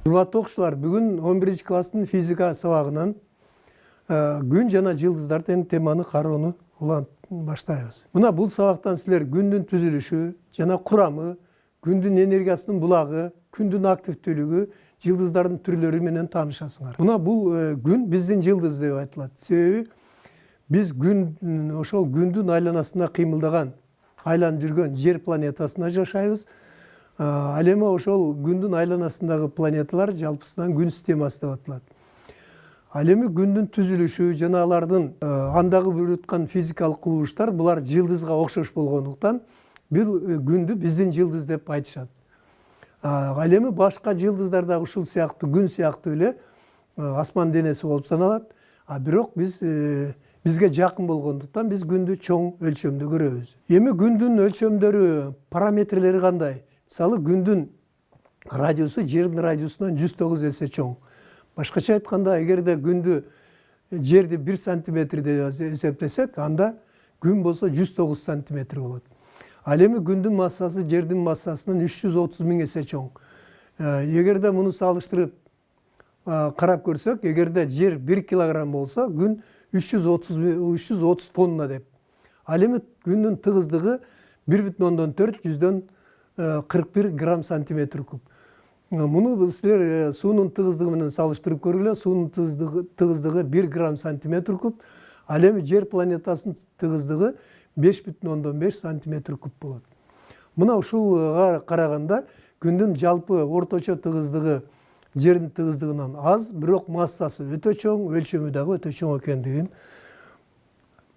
Урматтуу окуучулар, бүгүн 11 класстын физика сабагынан күн жана жылдыздар деген теманы кароону баштайбыз. Мына бул сабактан силер күндүн түзүлүшү жана курамы, күндүн энергиясынын булагы, күндүн активдүүлүгү, жылдыздардын түрлөрү менен таанышасыңар. Мына бул күн биздин жылдыз деп айтылат. Себеби биз ошол күндүн айланасында кыймылдаган, айланып жүргөн жер планетасында жашайбыз. Ал эми ошол күндүн айланасындагы планеталар жалпысынан күн системасы деп аталат. Ал эми күндүн түзүлүшү жана алардын андагы болуп аткан физикалык кубулуштар булар жылдызга окшош болгондуктан бул күндү биздин жылдыз деп айтышат. Ал эми башка жылдыздар дагы ушул сыяктуу күн сыяктуу эле асман денеси болуп саналат. Бирок бизге жакын болгондуктан биз күндү чоң өлчөмдө көрөбүз. Эми күндүн өлчөмдөрү, параметрлери кандай? Мисалы, күндүн радиусу жердин радиусунан 109 эсе чоң. Башкача айтканда, эгерде күндү жерди 1 сантиметр деп эсептесек, анда күн болсо 109 сантиметр болот. Ал эми күндүн массасы жердин массасынан 330 000 эсе чоң. Эгерде муну салыштырып карап көрсөк, эгерде жер 1 килограмм болсо, күн 330 тонна деп. Ал эми күндүн тыгыздыгы 1,4 41 грамм сантиметр куб. Муну силер суунун тыгыздыгы менен салыштырып көргүлө. Суунун тыгыздыгы 1 грамм сантиметр куб. Ал эми жер планетасынын тыгыздыгы 5,5 сантиметр куб болот. Мына ушуга караганда күндүн жалпы орточо тыгыздыгы жердин тыгыздыгынан аз, бирок массасы өтө чоң, өлчөмү дагы өтө чоң экендигин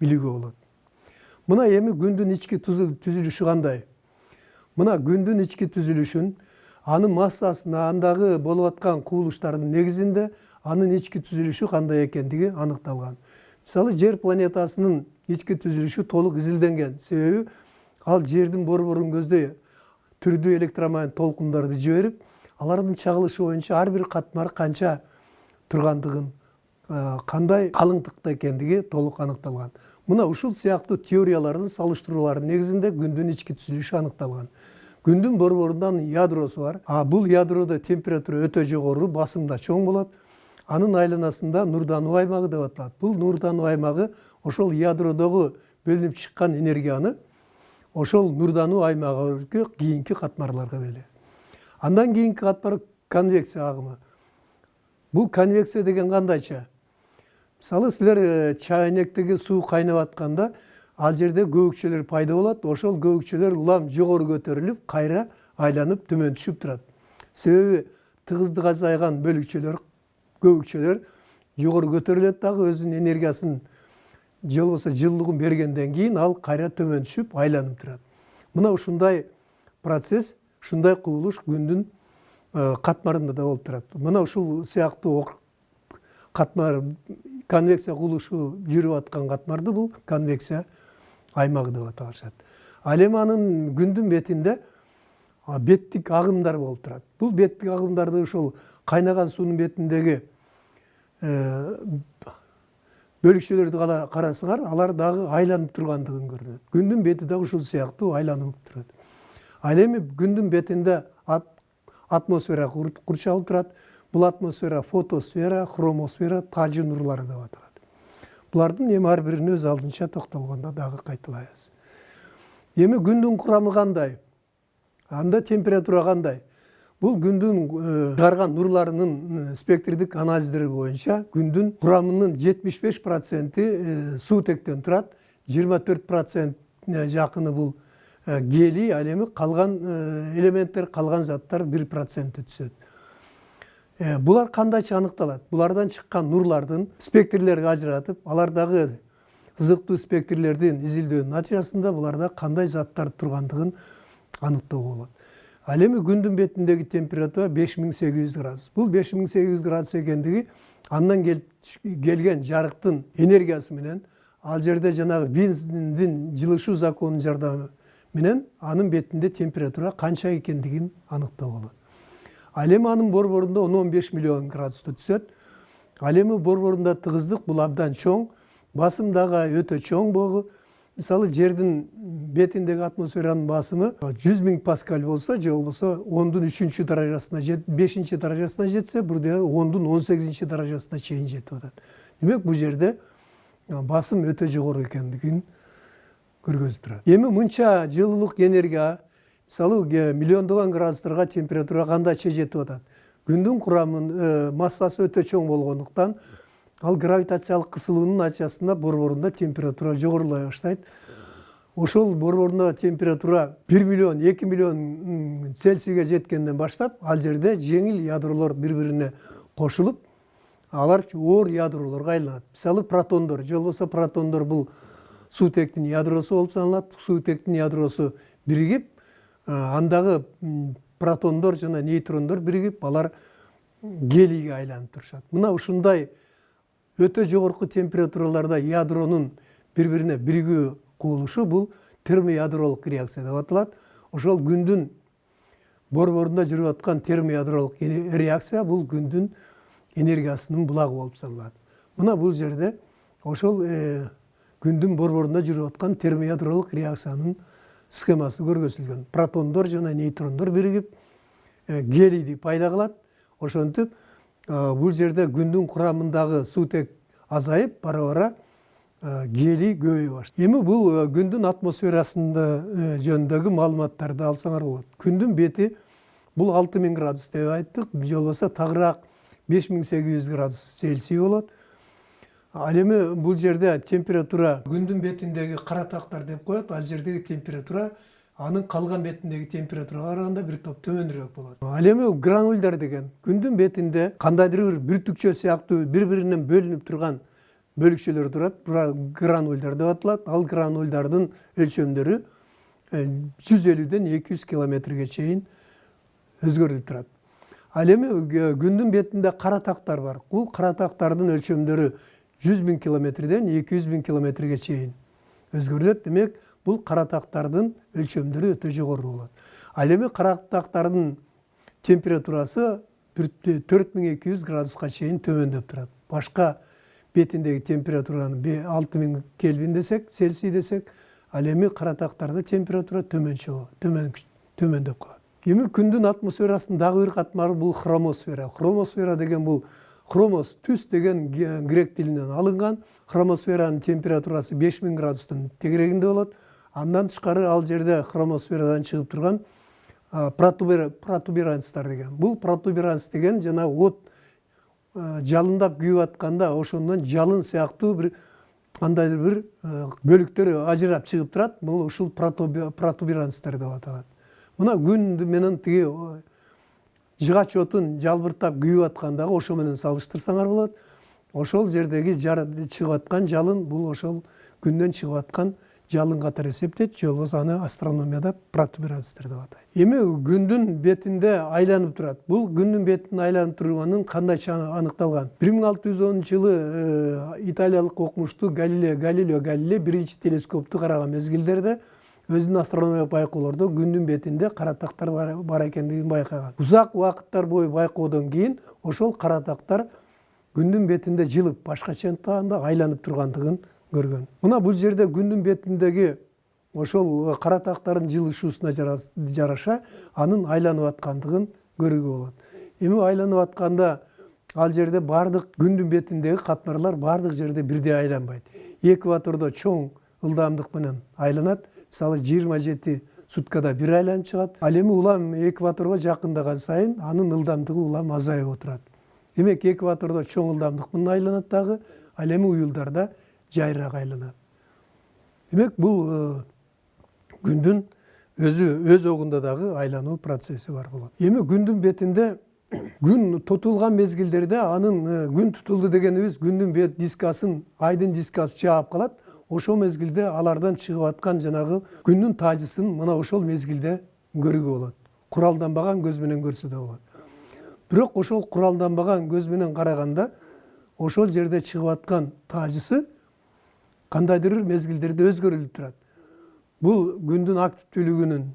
билүүгө болот. Мына эми күндүн ички түзүлүшү кандай? Мына күндүн ички түзүлүшүн, анын массасына, андагы болуп аткан кубулуштардын негизинде анын ички түзүлүшү кандай экендиги аныкталган. Мисалы, жер планетасынын ички түзүлүшү толук изилденген. Себеби ал жердин борборун көздөй түрдүү электромагнит толкундарды жиберип, алардын чагылышы боюнча ар бир катмар канча тургандыгын, кандай калыңдыкта экендиги толук аныкталган. Мына ушул сыяктуу теориялардын салыштырууларынын негизинде күндүн ички түзүлүшү аныкталган. Күндүн борборунда ядросу бар. Бул ядрода температура өтө жогору, басым да чоң болот. Анын айланасында нурдануу аймагы деп аталат. Бул нурдануу аймагы ошол ядродогу бөлүнүп чыккан энергияны ошол нурдануу аймагы кийинки катмарларга берет. Андан кийинки катмар конвекция агымы. Бул конвекция деген кандайча? Мисалы, силер чайнектеги суу кайнап атканда, ал жерде көбүкчөлөр пайда болот. Ошол көбүкчөлөр улам жогору көтөрүлүп, кайра айланып төмөн түшүп турат. Себеби тыгыздыгы азайган көбүкчөлөр жогору көтөрүлөт дагы өзүнүн энергиясын, же болбосо жылуулугун бергенден кийин ал кайра төмөн түшүп айланып турат. Мына ушундай процесс, ушундай кубулуш күндүн катмарында да болуп турат. Мына ушул сыяктуу катмар, конвекция кубулушу жүрүп аткан катмарды бул конвекция аймагы деп аталышат. Ал эми анын күндүн бетинде беттик агымдар болуп турат. Бул беттик агымдарды ушул кайнаган суунун бетиндеги бөлүкчөлөрдү карасаңар, алар дагы айланып тургандыгын көрүнөт. Күндүн бети да ушул сыяктуу айланып турат. Ал эми күндүн бетинде атмосфера курчалып турат. Бул атмосфера фотосфера, хромосфера, тажы нурлары деп аталат. Булардын эми ар бирин өз алдынча токтолгондо дагы кайталайбыз. Эми күндүн курамы кандай? Анда температура кандай? Бул күндүн чыгарган нурларынын спектрдик анализдери боюнча күндүн курамынын 75% суутектен турат, 24% жакыны бул гелий, ал эми калган элементтер, калган заттар 1% түшөт. Булар кандайча аныкталат? Булардан чыккан нурлардын спектрлерин ажыратып, алардагы ызыктуу спектрлердин изилдөөнүн натыйжасында буларда кандай заттар тургандыгын аныктоого болот. Ал эми күндүн бетиндеги температура 5800 градус. Бул 5800 градус экендиги андан келген жарыктын энергиясы менен, ал жерде жанагы Винсдин жылышуу законунун жардамы менен анын бетинде температура канча экендигин аныктоого болот. Ал эми анын борборунда 15 миллион градусту түшөт. Ал эми борборунда тыгыздык бул абдан чоң, басым дагы өтө чоң болгу. Мисалы жердин бетиндеги атмосферанын басымы 100.000 паскаль болса, же болбосо 10'дун 3-чү даражасына, 5-чи даражасына жетсе, бул 10'дун 18-чи даражасына чейин жетип атат. Демек бул жерде басым өтө жогору экендигин көргөзүп турат. Эми мынча жылуулук энергия, мисалы миллиондогон градустарга температура кандайча жетип атат. Күндүн курамынын массасы өтө чоң болгондуктан ал гравитациялык кысылуунун натыйжасында борборунда температура жогорулай баштайт. Ошол борборунда температура 1 миллион, 2 миллион Цельсийге жеткенден баштап, ал жерде жеңил ядролор бири-бирине кошулуп, алар оор ядролорго айланат. Мисалы протондор, же болбосо протондор бул суутектин ядросу болуп саналат. Суутектин ядросу биригип, андагы протондор жана нейтрондор биригип, алар гелийге айланып турушат. Мына ушундай өтө жогорку температураларда ядронун бири-бирине биригүү кубулушу бул термоядролук реакция деп аталат. Ошол күндүн борборунда жүрүп аткан термоядролук реакция бул күндүн энергиясынын булагы болуп саналат. Мына бул жерде ошол күндүн борборунда жүрүп аткан термоядролук реакциянын схемасы көргөзүлгөн. Протондор жана нейтрондор биригип гелийди пайда кылат. Ошентип бул жерде күндүн курамындагы суутек азайып, бара-бара гелий көбөйө баштайт. Эми бул күндүн атмосферасында жөнүндөгү маалыматтарды алсаңар болот. Күндүн бети бул 6000 градус деп айттык, же болбосо тагыраак 5800 градус Цельсий болот. Ал эми бул жерде температура күндүн бетиндеги кара тактар деп коет. Ал жердеги температура анын калган бетиндеги температурага караганда бир топ төмөнүрөөк болот. Ал эми гранулдар деген күндүн бетинде кандайдыр бир бүртүкчө сыяктуу бири-биринен бөлүнүп турган бөлүкчөлөр турат. Гранульдар деп аталат. Ал гранульдардын өлчөмдөрү 150ден 200 километрге чейин өзгөрүлүп турат. Ал эми күндүн бетинде кара тактар бар. Бул кара тактардын өлчөмдөрү 100.000 километрден 200.000 километрге чейин өзгөрүлөт. Демек, бул кара тактардын өлчөмдөрү өтө жогору болот. Ал эми кара тактардын температурасы 4200 градуска чейин төмөндөп турат. Башка бетиндеги температуранын 6000 Кельвин десек, Цельсий десек, ал эми кара тактарда температура төмөндөп калат. Эми күндүн атмосферасынын дагы бир катмары бул хромосфера. Хромосфера деген бул хромос түс деген грек тилинен алынган. Хромосферанын температурасы 5000 градустун тегерегинде болот. Андан тышкары ал жерде хромосферадан чыгып турган протуберанцтар деген. Бул протуберанц деген жана от жалындап күйүп атканда ошондон жалын сыяктуу бир кандайдыр бир бөлүктөр ажырап чыгып турат. Бул ушул протуберанцтар деп аталат. Мына күн менен тиги жыгач отун жалбыртап күйүп аткандагы ошо менен салыштырсаңар болот. Ошол жердеги чыгып аткан жалын бул ошол күндөн чыгып аткан жалын катары эсептейт, же болбосо аны астрономияда протуберанцтар деп атайт. Эми күндүн бетинде айланып турат. Бул күндүн бетинде айланып турганын кандайча аныкталган? 1610-жылы италиялык окумуштуу Галилео Галилей биринчи телескопту караган мезгилдерде өзүнүн астрономиялык байкоолордо күндүн бетинде кара тактар бар экендигин байкаган. Узак убакыттар бою байкоодон кийин ошол кара тактар күндүн бетинде жылып, башкача айтканда айланып тургандыгын көргөн. Мына бул жерде күндүн бетиндеги ошол кара тактардын жылышуусуна жараша анын айланып аткандыгын көрүүгө болот. Эми айланып атканда ал жерде бардык күндүн бетиндеги катмарлар бардык жерде бирдей айланбайт. Экватордо чоң ылдамдык менен айланат. Мисалы 27 суткада бир айланып чыгат. Ал эми улам экваторго жакындаган сайын анын ылдамдыгы улам азайып отурат. Демек, экватордо чоң ылдамдык менен айланат дагы, ал эми уюлдарда жайыраак айланат. Демек, бул күндүн өз огунда дагы айлануу процесси бар болот. Эми күндүн бетинде күн тутулган мезгилдерде анын күн тутулду дегенибиз күндүн бет дискасын, айдын дискасы жаап калат. Ошол мезгилде алардан чыгып аткан жанагы күндүн таажысын мына ошол мезгилде көрүүгө болот. Куралданбаган көз менен көрсө да болот. Бирок ошол куралданбаган көз менен караганда ошол жерде чыгып аткан таажысы кандайдыр бир мезгилдерде өзгөрүлүп турат. Бул күндүн активдүүлүгүнүн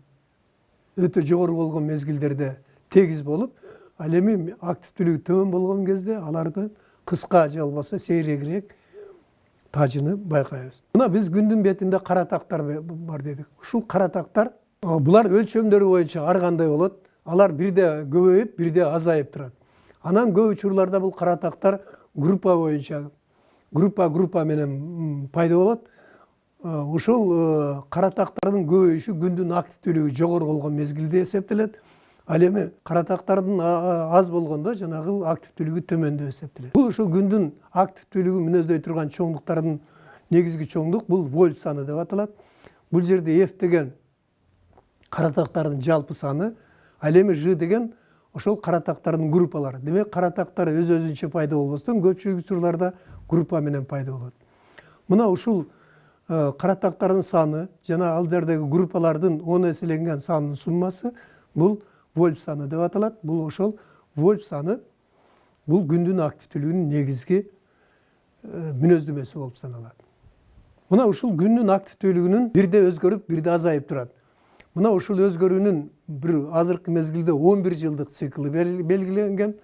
өтө жогору болгон мезгилдерде тегиз болуп, ал эми активдүүлүгү төмөн болгон кезде аларды кыска же болбосо сейрегирээк тажыны байкайбыз. Мына биз күндүн бетинде кара тактар бар дедик. Ушул кара тактар булар өлчөмдөрү боюнча ар кандай болот. Алар бирде көбөйүп, бирде азайып турат. Анан көп учурларда бул кара тактар группа боюнча, группа менен пайда болот. Ушул кара тактардын көбөйүшү күндүн активдүүлүгү жогору болгон мезгилде эсептелет. Ал эми кара тактардын аз болгондо жанагы активдүүлүгү төмөндө эсептелет. Бул ушул күндүн активдүүлүгүн мүнөздөй турган чоңдуктардын негизги чоңдук бул вольт саны деп аталат. Бул жерде F деген кара тактардын жалпы саны, ал эми Ж деген ошол кара тактардын группалары. Демек кара тактар өз-өзүнчө пайда болбостон көпчүлүк учурларда группа менен пайда болот. Мына ушул кара тактардын саны жана ал жердеги группалардын 10 эселенген санынын суммасы бул вольт саны деп аталат. Бул ошол вольт саны бул күндүн активдүүлүгүнүн негизги мүнөздөмөсү болуп саналат. Мына ушул күндүн активдүүлүгүнүн бирде өзгөрүп, бирде азайып турат. Мына ушул өзгөрүүнүн бир азыркы мезгилде 11 жылдык циклы белгиленген.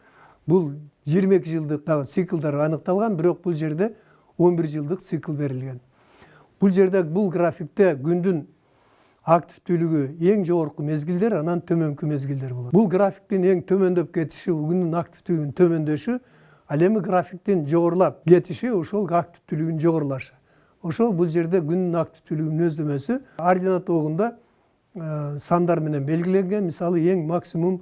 Бул 22 жылдык дагы циклдар аныкталган, бирок бул жерде 11 жылдык цикл берилген. Бул жерде бул графикте күндүн активдүүлүгү эң жогорку мезгилдер, анан төмөнкү мезгилдер болот. Бул графиктин эң төмөндөп кетиши, күндүн активдүүлүгүнүн төмөндөшү, ал эми графиктин жогорулап кетиши ошол активдүүлүгүнүн жогорулашы. Ошол бул жерде күндүн активдүүлүгүнүн мүнөздөмөсү ординат огунда сандар менен белгиленген. Мисалы эң максимум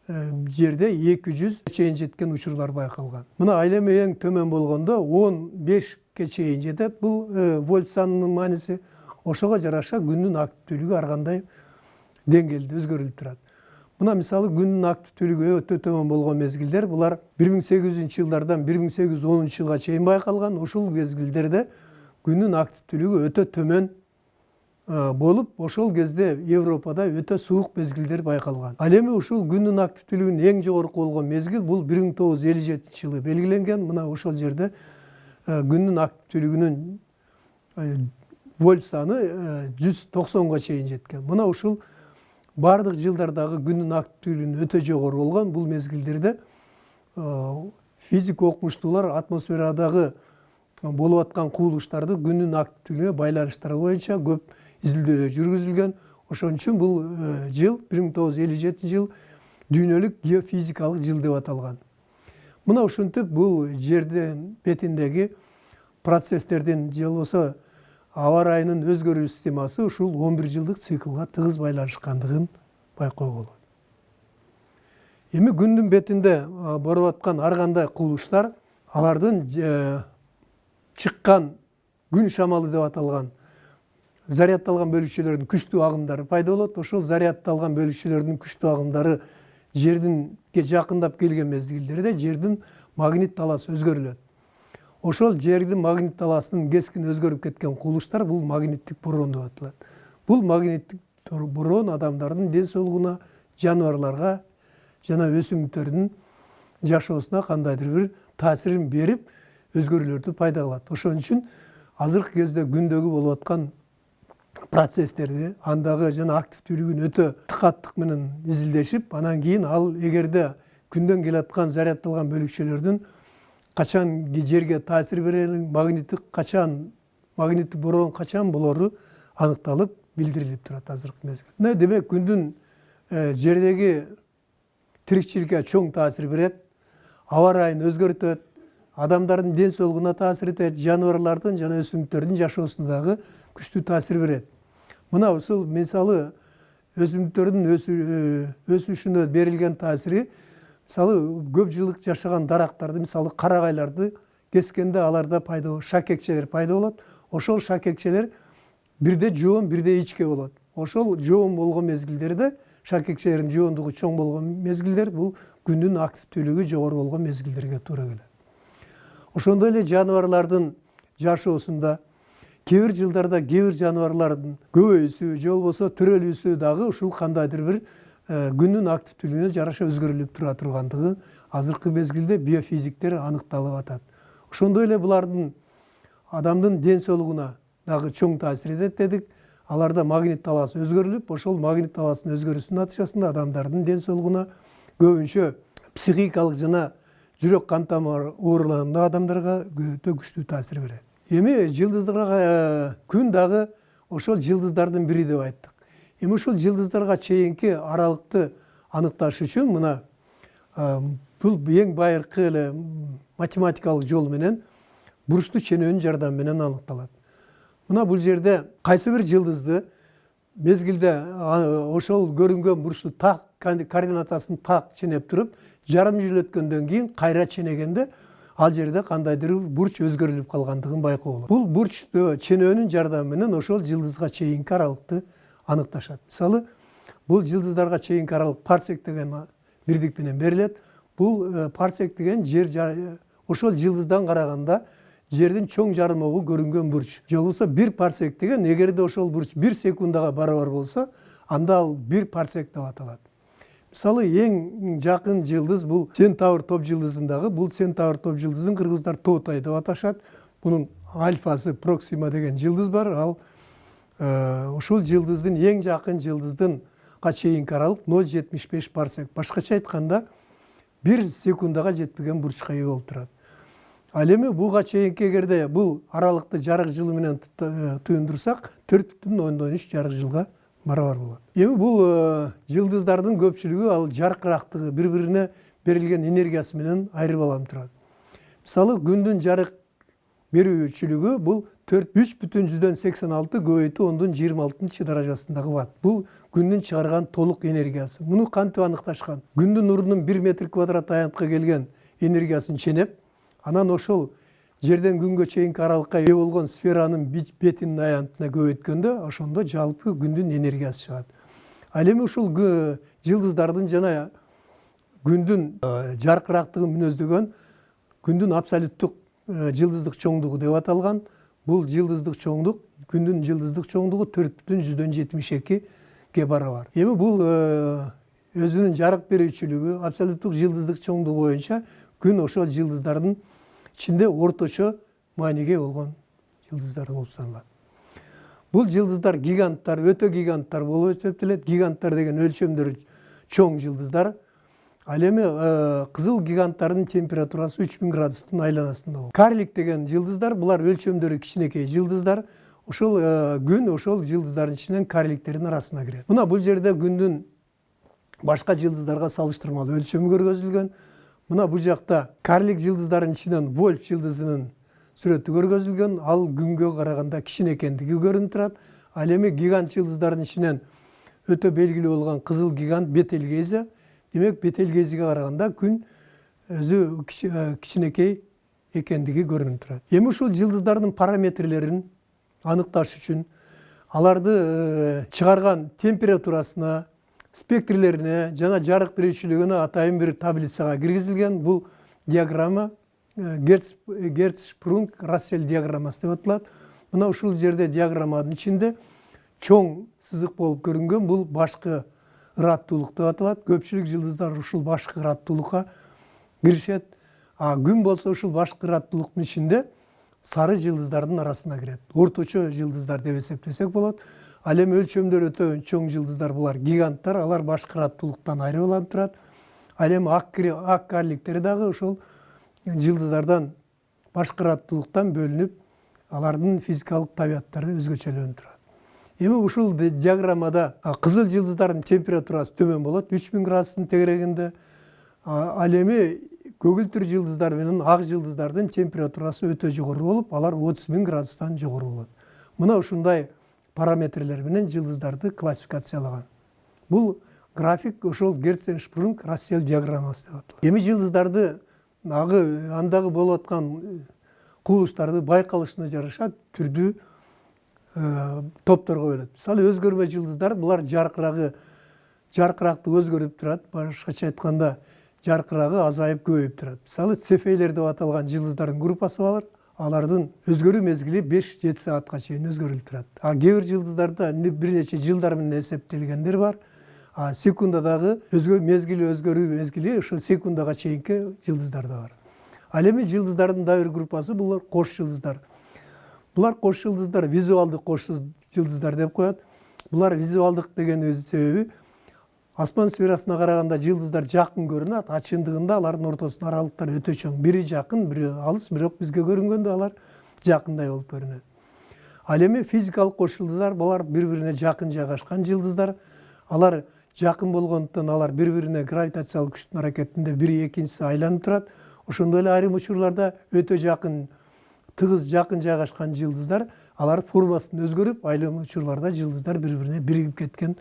жерде 200 чейин жеткен учурлар байкалган. Мына ал эми эң төмөн болгондо 15 чейин жетет. Бул вольт санынын мааниси. Ошого жараша күндүн активдүүлүгү ар кандай деңгээлде өзгөрүлүп турат. Мына мисалы күндүн активдүүлүгү өтө төмөн болгон мезгилдер булар 1800-жылдардан 1810 жылга чейин байкалган. Ушул мезгилдерде күндүн активдүүлүгү өтө төмөн болуп, ошол кезде Европада өтө суук мезгилдер байкалган. Ал эми ушул күндүн активдүүлүгүнүн эң жогорку болгон мезгил бул 1957-жылы белгиленген. Мына ошол жерде күндүн активдүүлүгүнүн вольт саны 190га чейин жеткен. Мына ушул бардык жылдардагы күндүн активдүүлүгүнүн өтө жогору болгон бул мезгилдерде физик окумуштуулар атмосферадагы болуп аткан кубулуштарды күндүн активдүүлүгүнө байланыштары боюнча көп изилдөөлөр жүргүзүлгөн. Ошон үчүн бул жыл 1957 жыл дүйнөлүк геофизикалык жыл деп аталган. Мына ушинтип бул жердин бетиндеги процесстердин же болбосо аба ырайынын өзгөрүү системасы ушул 11 жылдык циклга тыгыз байланышкандыгын байкоого болот. Эми күндүн бетинде болуп аткан ар кандай кубулуштар, алардын чыккан күн шамалы деп аталган зарядталган бөлүкчөлөрдүн күчтүү агымдары пайда болот. Ошол зарядталган бөлүкчөлөрдүн күчтүү агымдары жердинге жакындап келген мезгилдерде жердин магнит талаасы өзгөрүлөт. Ошол жердин магнит талаасынын кескин өзгөрүп кеткен кубулуштар бул магниттик борон деп аталат. Бул магниттик борон адамдардын ден соолугуна, жаныбарларга жана өсүмдүктөрдүн жашоосуна кандайдыр бир таасирин берип, өзгөрүүлөрдү пайда кылат. Ошон үчүн азыркы кезде күндөгү болуп аткан процесстерди, андагы жана активдүүлүгүн өтө тыкаттык менен изилдешип, анан кийин ал эгерде күндөн келаткан зарядталган бөлүкчөлөрдүн качан жерге таасир берерин, магниттик борон качан болору аныкталып, билдирилип турат азыркы мезгилде. Демек күндүн жердеги тирикчиликке чоң таасир берет, аба ырайын өзгөртөт, адамдардын ден соолугуна таасир этет, жаныбарлардын жана өсүмдүктөрдүн жашоосуна дагы күчтүү таасир берет. Мына ушул мисалы өсүмдүктөрдүн өсүшүнө берилген таасири, мисалы көп жылдык жашаган дарактарды, мисалы карагайларды кескенде аларда пайда шакекчелер пайда болот. Ошол шакекчелер бирде жоон, бирде ичке болот. Ошол жоон болгон мезгилдерде, шакекчелердин жоондугу чоң болгон мезгилдер бул күндүн активдүүлүгү жогору болгон мезгилдерге туура келет. Ошондой эле жаныбарлардын жашоосунда кээ бир жылдарда кээ бир жаныбарлардын көбөйүүсү же болбосо төрөлүүсү дагы ушул кандайдыр бир күндүн активдүүлүгүнө жараша өзгөрүлүп тура тургандыгы азыркы мезгилде биофизиктер аныкталып атат. Ошондой эле булардын адамдын ден соолугуна дагы чоң таасир этет дедик. Аларда магнит талаасы өзгөрүлүп, ошол магнит талаасынын өзгөрүүсүнүн натыйжасында адамдардын ден соолугуна көбүнчө психикалык жана жүрөк кан тамыр ооруларында адамдарга өтө күчтүү таасир берет. Эми жылдыздарга күн дагы ошол жылдыздардын бири деп айттык. Эми ушул жылдыздарга чейинки аралыкты аныкташ үчүн мына бул эң байыркы эле математикалык жол менен бурчтуу ченөнүн жардамы менен аныкталат. Мына бул жерде кайсы бир жылдызды мезгилде ошол көрүнгөн бурчту так координатасын так ченеп туруп, жарым жыл өткөндөн кийин кайра ченегенде ал жерде кандайдыр бир бурч өзгөрүлүп калгандыгын байкоого болот. Бул бурчту ченөөнүн жардамы менен ошол жылдызга чейинки аралыкты аныкташат. Мисалы, бул жылдыздарга чейинки аралык парсек деген бирдик менен берилет. Бул парсек деген жер ошол жылдыздан караганда жердин чоң жарымогу көрүнгөн бурч. Же болбосо 1 парсек деген эгерде ошол бурч 1 секундага барабар болсо, анда ал 1 парсек деп аталат. Мисалы, эң жакын жылдыз бул Центавр топ жылдызындагы, бул Центавр топ жылдызын кыргыздар Тоотай деп аташат. Бунун альфасы Проксима деген жылдыз бар. Ал ушул жылдыздын эң жакын жылдыздынга чейинки аралык 0,75 парсек. Башкача айтканда 1 секундага жетпеген бурчка ээ болуп турат. Ал эми буга чейинки эгерде бул аралыкты жарык жылы менен туюндурсак, 4,3 жарык жылга барабар болот. Эми бул жылдыздардын көпчүлүгү ал жаркырактыгы, бири-бирине берилген энергиясы менен айырбаланып турат. Мисалы, күндүн жарык берүүчүлүгү бул 3,86 көбөйтүү 10-26 даражасындагы ватт. Бул күндүн чыгарган толук энергиясы. Муну кантип аныкташкан? Күндүн нурунун 1 метр квадрат аянтка келген энергиясын ченеп, анан ошол жерден күнгө чейинки аралыкка ээ болгон сферанын бетинин аянтына көбөйткөндө, ошондо жалпы күндүн энергиясы чыгат. Ал эми ушул жылдыздардын жана күндүн жаркырактыгын мүнөздөгөн күндүн абсолюттук жылдыздык чоңдугу деп аталган. Бул жылдыздык чоңдук, күндүн жылдыздык чоңдугу 4,72ге барабар. Эми бул өзүнүн жарык берүүчүлүгү, абсолюттук жылдыздык чоңдугу боюнча күн ошол жылдыздардын ичинде орточо мааниге болгон жылдыздар болуп саналат. Бул жылдыздар гиганттар, өтө гиганттар болуп эсептелет. Гиганттар деген өлчөмдөрү чоң жылдыздар. Ал эми кызыл гиганттардын температурасы 3000 градустун айланасында болот. Карлик деген жылдыздар, булар өлчөмдөрү кичинекей жылдыздар. Ошол күн ошол жылдыздардын ичинен карликтердин арасына кирет. Мына бул жерде күндүн башка жылдыздарга салыштырмалуу өлчөмү көргөзүлгөн. Мына бул жакта карлик жылдыздардын ичинен Вольф жылдызынын сүрөтү көргөзүлгөн. Ал күнгө караганда кичинекендиги көрүнүп турат. Ал эми гигант жылдыздардын ичинен өтө белгилүү болгон кызыл гигант Бетельгейзе. Демек, Бетельгейзеге караганда күн өзү кичинекей экендиги көрүнүп турат. Эми ушул жылдыздардын параметрлерин аныкташ үчүн аларды чыгарган температурасына, спектрлерине жана жарык берүүчүлүгүнө атайын бир таблицага киргизилген. Бул диаграмма Герцшпрунг-Рассель диаграммасы деп аталат. Мына ушул жерде диаграмманын ичинде чоң сызык болуп көрүнгөн бул башкы ыраттуулук деп аталат. Көпчүлүк жылдыздар ушул башкы ыраттуулукка киришет. Күн болсо ушул башкы ыраттуулуктун ичинде сары жылдыздардын арасына кирет. Орточо жылдыздар деп эсептесек болот. Ал эми өлчөмдөр өтө чоң жылдыздар, булар гиганттар, алар башкы ыраттуулуктан айырылып турат. Ал эми ак карликтер дагы ошол жылдыздардан башкы ыраттуулуктан бөлүнүп, алардын физикалык табияттары өзгөчөлөнүп турат. Эми ушул диаграммада кызыл жылдыздардын температурасы төмөн болот, 3000 градустун тегерегинде. Ал эми көгүлтүр жылдыздар менен ак жылдыздардын температурасы өтө жогору болуп, алар 30.000 градустан жогору болот. Мына ушундай параметрлер менен жылдыздарды классификациялаган. Бул график ошол Герцшпрунг-Рассель диаграммасы деп аталат. Эми жылдыздарды андагы болуп аткан кубулуштарды байкалышына жараша түрдүү топторго бөлөт. Мисалы, өзгөрмө жылдыздар, булар жаркыракты өзгөрүп турат. Башкача айтканда, жаркырагы азайып көбөйүп турат. Мисалы, цефейлер деп аталган жылдыздардын группасы бар. Алардын өзгөрүү мезгили 5-7 саатка чейин өзгөрүлүп турат. Кээ бир жылдыздарда бир нече жылдар менен эсептелгендер бар. Секундадагы өзгөрүү мезгили ошо секундага чейинки жылдыздар да бар. Ал эми жылдыздардын да бир группасы булар кош жылдыздар. Булар кош жылдыздар, визуалдык кош жылдыздар деп коет. Булар визуалдык деген себеби асман сферасына караганда жылдыздар жакын көрүнөт, а чындыгында алардын ортосунда аралыктар өтө чоң. Бири жакын, бири алыс, бирок бизге көрүнгөндө алар жакындай болуп көрүнөт. Ал эми физикалык кош жылдыздар булар бири-бирине жакын жайгашкан жылдыздар. Алар жакын болгондуктан алар бири-бирине гравитациялык күчтүн аракетинде бири экинчиси айланып турат. Ошондой эле айрым учурларда өтө жакын, тыгыз жакын жайгашкан жылдыздар алар формасын өзгөрүп, айрым учурларда жылдыздар бири-бирине биригип кеткен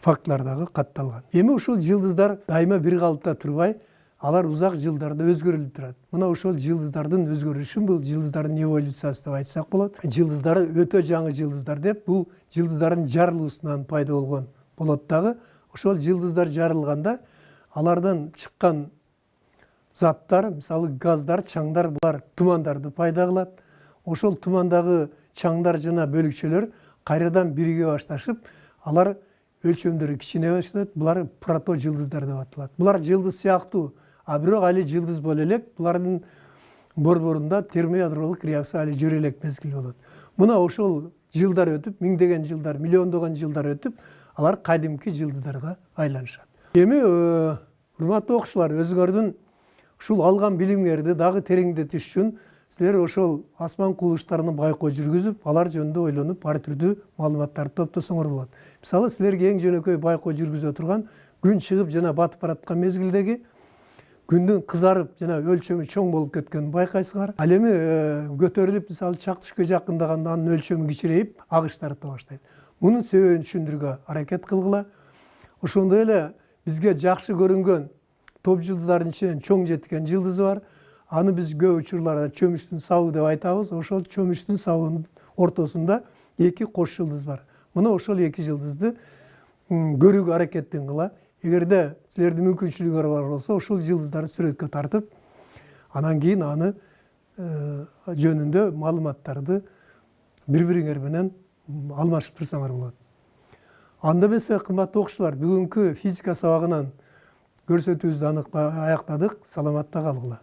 фактылар дагы катталган. Эми ушул жылдыздар дайыма бир калыпта турбай, алар узак жылдарда өзгөрүлүп турат. Мына ошол жылдыздардын өзгөрүшүн бул жылдыздардын эволюциясы деп айтсак болот. Жылдыздары өтө жаңы жылдыздар деп, бул жылдыздардын жарылуусунан пайда болгон болот дагы. Ошол жылдыздар жарылганда алардан чыккан заттар, мисалы газдар, чаңдар, булар тумандарды пайда кылат. Ошол тумандагы чаңдар жана бөлүкчөлөр кайрадан бириге башташып, алар өлчөмдөрү кичине баштайт. Булар прото жылдыздар деп аталат. Булар жылдыз сыяктуу, а бирок али жылдыз боло элек. Булардын борборунда термоядролук реакция али жүрө элек мезгил болот. Мына ошол жылдар өтүп, миңдеген жылдар, миллиондогон жылдар өтүп, алар кадимки жылдыздарга айланышат. Эми урматтуу окуучулар, өзүңөрдүн ушул алган билимиңерди дагы тереңдетиш үчүн силер ошол асман кубулуштарына байкоо жүргүзүп, алар жөнүндө ойлонуп, ар түрдүү маалыматтарды топтосоңор болот. Мисалы, силерге эң жөнөкөй байкоо жүргүзө турган күн чыгып жана батып бараткан мезгилдеги күндүн кызарып жана өлчөмү чоң болуп кеткенин байкайсыңар. Ал эми көтөрүлүп, мисалы, чак түшкө жакындаганда анын өлчөмү кичирейип, агыш тарта баштайт. Мунун себебин түшүндүрүүгө аракет кылгыла. Ошондой эле бизге жакшы көрүнгөн топ жылдыздардын ичинен чоң жеткен жылдызы бар. Аны биз көп учурларда чөмүчтүн сабы деп айтабыз. Ошол чөмүчтүн сабынын ортосунда эки кош жылдыз бар. Мына ошол эки жылдызды көрүүгө аракеттин кыла. Эгерде силердин мүмкүнчүлүгүңөр бар болсо, ошол жылдыздарды сүрөткө тартып, анан кийин аны жөнүндө маалыматтарды бири-бириңер менен алмашып турсаңар болот. Анда эмесе, кымбаттуу окуучулар, бүгүнкү физика сабагынан көрсөтүүбүздү аяктадык. Саламатта калгыла.